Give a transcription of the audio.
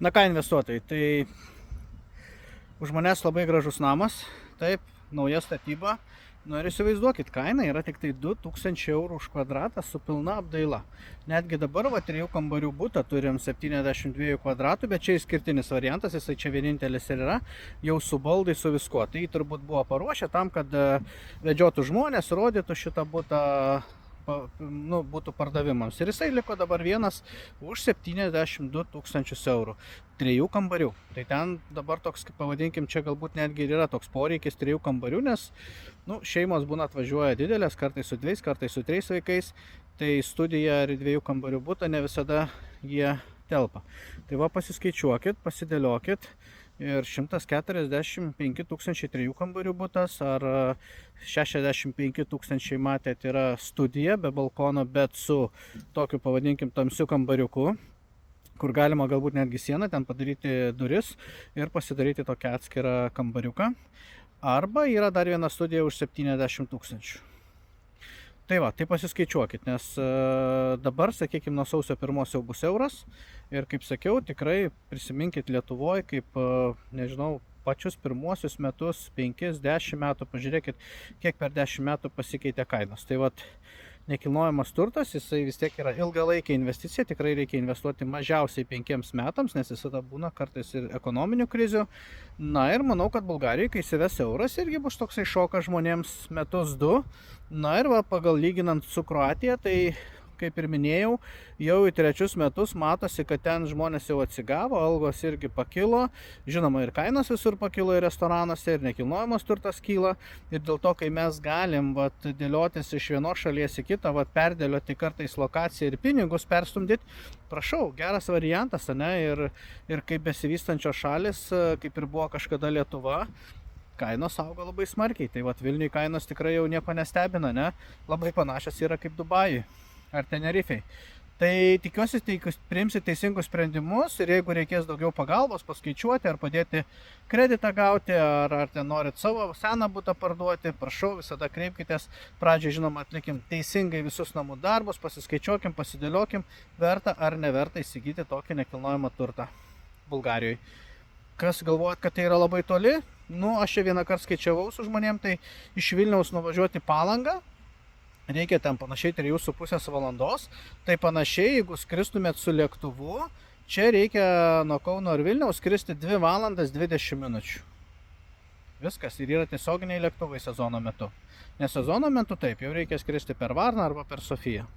Na ką investuotojai, tai už manęs labai gražus namas, taip, nauja statyba. Nu ir įsivaizduokit, kaina yra tik tai 2000 eurų už kvadratą su pilna apdaila. Netgi dabar 3 kambarių butą turim 72 kvadratų, bet čia išskirtinis variantas, jisai čia vienintelis ir yra, jau su baldai, su viskuo. Tai turbūt buvo paruošę tam, kad vedžiotų žmonės, rodytų šitą butą, būtų pardavimams. Ir jisai liko dabar vienas už 72 000 eurų. 3 kambarių. Tai ten dabar toks, pavadinkim, čia galbūt netgi yra toks poreikis 3 kambarių, nes šeimos būna atvažiuoja didelės, kartais su 2, kartais su 3 vaikais. Tai studija ir 2 kambarių butą ne visada jie telpa. Tai va, pasiskaičiuokit, pasidėliokit. Ir 145 000 3 kambarių butas ar 65 000 matėt yra studija be balkono, bet su tokiu, pavadinkim, tamsiu kambariuku, kur galima galbūt netgi sieną ten padaryti duris ir pasidaryti tokią atskirą kambariuką. Arba yra dar viena studija už 70 000. Tai va, tai pasiskaičiuokit, nes dabar, sakykime, nuo sausio 1 jau bus euras. Ir kaip sakiau, tikrai prisiminkit Lietuvoje, kaip, nežinau, pačius pirmuosius metus, 5-10 metų, pažiūrėkit, kiek per 10 metų pasikeitė kainos. Tai va, nekilnojamas turtas, jisai vis tiek yra ilgalaikė investicija, tikrai reikia investuoti mažiausiai 5 metams, nes visada būna kartais ir ekonominių krizių. Na ir manau, kad Bulgarijai, kai įsives euras, irgi bus toksai šokas žmonėms metus 2. Na ir va, pagal lyginant su Kroatija, tai kaip ir minėjau, jau į 3 metus matosi, kad ten žmonės jau atsigavo, algos irgi pakilo, žinoma ir kainos visur pakilo ir restoranuose, ir nekilnojamas turtas kyla. Ir dėl to, kai mes galim dėliotis iš vienos šalies į kitą, perdėlioti kartais lokaciją ir pinigus perstumdyti, prašau, geras variantas, ne? Ir kaip besivystančios šalis, kaip ir buvo kažkada Lietuva, kainos auga labai smarkiai. Tai Vilniui kainos tikrai jau nieko nestebina, ne? Labai panašios yra kaip Dubajui ar Tenerifei. Tai tikiuosi, priimsit teisingus sprendimus ir jeigu reikės daugiau pagalbos, paskaičiuoti ar padėti kreditą gauti, ar ten norit savo seną butą parduoti, prašau, visada kreipkitės. Pradžiai, žinoma, atlikim teisingai visus namų darbus, pasiskaičiuokim, pasidėliokim, verta ar neverta įsigyti tokį nekilnojamą turtą Bulgarijoje. Kas galvojat, kad tai yra labai toli? Aš čia vieną kartą skaičiavau su žmonėm, tai iš Vilniaus nuvažiuoti Palangą reikia ten panašiai 3,5 valandos. Tai panašiai, jeigu skristumėt su lėktuvu, čia reikia nuo Kauno ir Vilniaus skristi 2 valandas 20 minučių. Viskas, ir yra tiesioginiai lėktuvai sezono metu. Nes sezono metu taip, jau reikia skristi per Varną arba per Sofiją.